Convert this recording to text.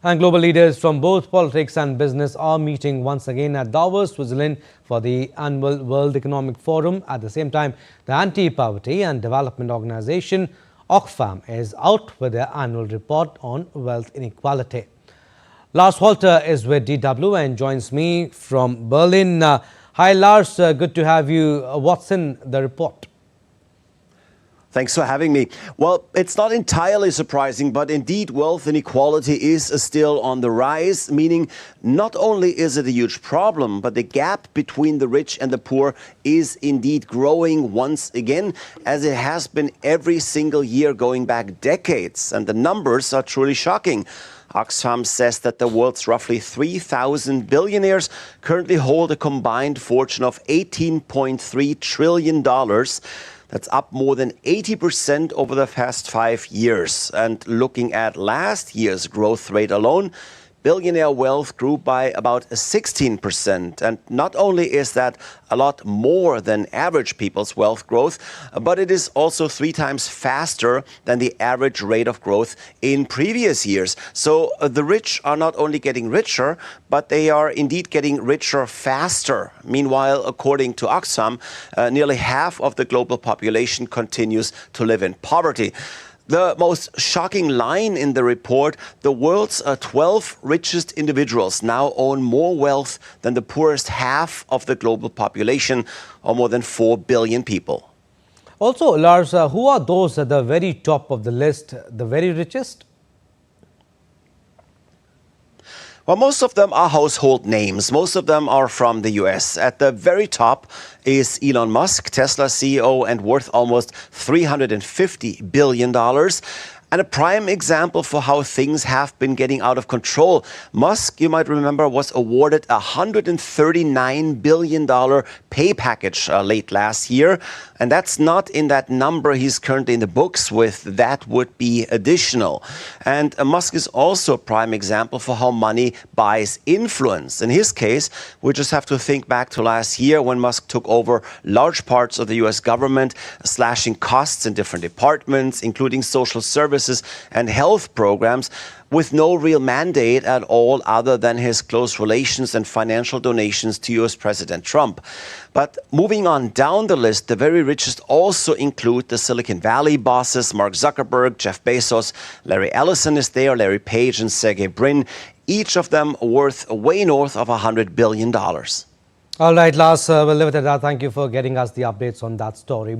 And global leaders from both politics and business are meeting once again at Davos, Switzerland for the annual World Economic Forum. At the same time, the Anti-Poverty and Development Organization, Oxfam, is out with their annual report on wealth inequality. Lars Walter is with DW and joins me from Berlin. Hi Lars, good to have you. What's in the report? Thanks for having me. Well, it's not entirely surprising, but indeed wealth inequality is still on the rise, meaning not only is it a huge problem, but the gap between the rich and the poor is indeed growing once again, as it has been every single year going back decades. And the numbers are truly shocking. Oxfam says that the world's roughly 3,000 billionaires currently hold a combined fortune of $18.3 trillion. That's up more than 80% over the past 5 years. And looking at last year's growth rate alone, billionaire wealth grew by about 16%. And not only is that a lot more than average people's wealth growth, but it is also 3 times faster than the average rate of growth in previous years. So the rich are not only getting richer, but they are indeed getting richer faster. Meanwhile, according to Oxfam, nearly half of the global population continues to live in poverty. The most shocking line in the report, the world's 12 richest individuals now own more wealth than the poorest half of the global population, or more than 4 billion people. Also, Lars, who are those at the very top of the list, the very richest? Well, most of them are household names. Most of them are from the US. At the very top is Elon Musk, Tesla CEO, and worth almost $350 billion. And a prime example for how things have been getting out of control. Musk, you might remember, was awarded a $139 billion pay package late last year. And that's not in that number he's currently in the books with. That would be additional. And Musk is also a prime example for how money buys influence. In his case, we just have to think back to last year when Musk took over large parts of the US government, slashing costs in different departments, including social services and health programs, with no real mandate at all other than his close relations and financial donations to US President Trump. But moving on down the list, the very richest also include the Silicon Valley bosses, Mark Zuckerberg, Jeff Bezos, Larry Ellison is there, Larry Page and Sergey Brin, each of them worth way north of $100 billion. All right, Lars, we'll leave it at that. Thank you for getting us the updates on that story.